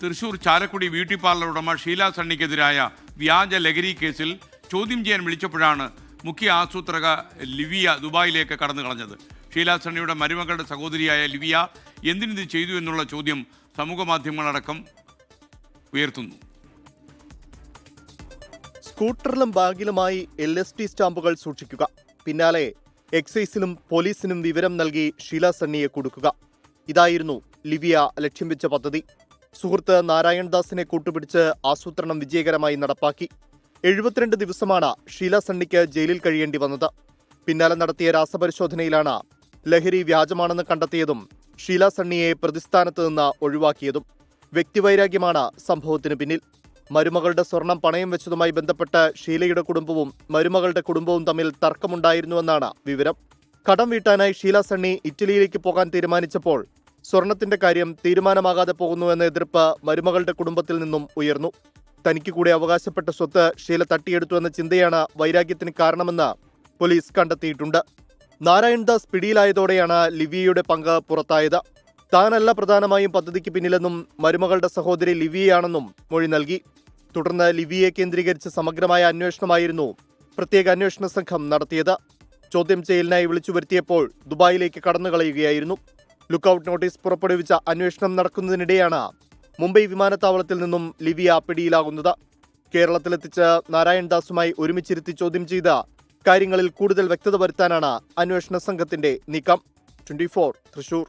Thrissur Chalakudy beauty parlour ഉടമ ഷീല സണ്ണിക്കെതിരായ വ്യാജ ലഹരി കേസിൽ ചോദ്യം ചെയ്യാൻ വിളിച്ചപ്പോഴാണ് മുഖ്യ ആസൂത്രക ലിവിയ ദുബായിലേക്ക് കടന്നു കളഞ്ഞത്. ഷീല സണ്ണിയുടെ മരുമകളുടെ സഹോദരിയായ ലിവിയ എന്തിനിത് ചെയ്തു എന്നുള്ള ചോദ്യം സമൂഹമാധ്യമങ്ങളടക്കം ഉയർത്തുന്നു. സ്കൂട്ടറിലും ബാഗിലുമായി LSD സ്റ്റാമ്പുകൾ സൂക്ഷിക്കുക. പിന്നാലെ എക്സൈസിനും പോലീസിനും വിവരം നൽകി ഷീല സണ്ണിയെ കൊടുക്കുക. ഇതായിരുന്നു ലിവിയ ലക്ഷ്യം വെച്ച പദ്ധതി. സുഹൃത്ത് നാരായൺദാസിനെ കൂട്ടുപിടിച്ച് ആസൂത്രണം വിജയകരമായി നടപ്പാക്കി. 72 ദിവസമാണ് ഷീല സണ്ണിക്ക് ജയിലിൽ കഴിയേണ്ടി വന്നത്. പിന്നാലെ നടത്തിയ രാസപരിശോധനയിലാണ് ലഹരി വ്യാജമാണെന്ന് കണ്ടെത്തിയതും ഷീല സണ്ണിയെ പ്രതിസ്ഥാനത്ത് നിന്ന് ഒഴിവാക്കിയതും. വ്യക്തിവൈരാഗ്യമാണ് സംഭവത്തിന് പിന്നിൽ. മരുമകളുടെ സ്വർണം പണയം വെച്ചതുമായി ബന്ധപ്പെട്ട് ഷീലയുടെ കുടുംബവും മരുമകളുടെ കുടുംബവും തമ്മിൽ തർക്കമുണ്ടായിരുന്നുവെന്നാണ് വിവരം. കടം വീട്ടാനായി ഷീല സണ്ണി ഇറ്റലിയിലേക്ക് പോകാൻ തീരുമാനിച്ചപ്പോൾ സ്വർണത്തിന്റെ കാര്യം തീരുമാനമാകാതെ പോകുന്നുവെന്ന എതിർപ്പ് മരുമകളുടെ കുടുംബത്തിൽ നിന്നും ഉയർന്നു. തനിക്ക് കൂടെ അവകാശപ്പെട്ട സ്വത്ത് ഷീല തട്ടിയെടുത്തുവെന്ന ചിന്തയാണ് വൈരാഗ്യത്തിന് കാരണമെന്ന് പോലീസ് കണ്ടെത്തിയിട്ടുണ്ട്. നാരായൺദാസ് പിടിയിലായതോടെയാണ് ലിവിയയുടെ പങ്ക് പുറത്തായത്. താനല്ല പ്രധാനമായും പദ്ധതിക്ക് പിന്നിലെന്നും മരുമകളുടെ സഹോദരി ലിവിയയാണെന്നും മൊഴി നൽകി. തുടർന്ന് ലിവിയെ കേന്ദ്രീകരിച്ച് സമഗ്രമായ അന്വേഷണമായിരുന്നു പ്രത്യേക അന്വേഷണ സംഘം നടത്തിയത്. ചോദ്യം ചെയ്യലിനായി വിളിച്ചു വരുത്തിയപ്പോൾ ദുബായിലേക്ക് കടന്നുകളയുകയായിരുന്നു. ലുക്കൌട്ട് നോട്ടീസ് പുറപ്പെടുവിച്ച അന്വേഷണം നടക്കുന്നതിനിടെയാണ് മുംബൈ വിമാനത്താവളത്തിൽ നിന്നും ലിവിയ പിടിയിലാകുന്നത്. കേരളത്തിലെത്തിച്ച് നാരായൺദാസുമായി ഒരുമിച്ചിരുത്തി ചോദ്യം ചെയ്ത കാര്യങ്ങളിൽ കൂടുതൽ വ്യക്തത വരുത്താനാണ് അന്വേഷണ സംഘത്തിന്റെ നീക്കം. 24 തൃശൂർ.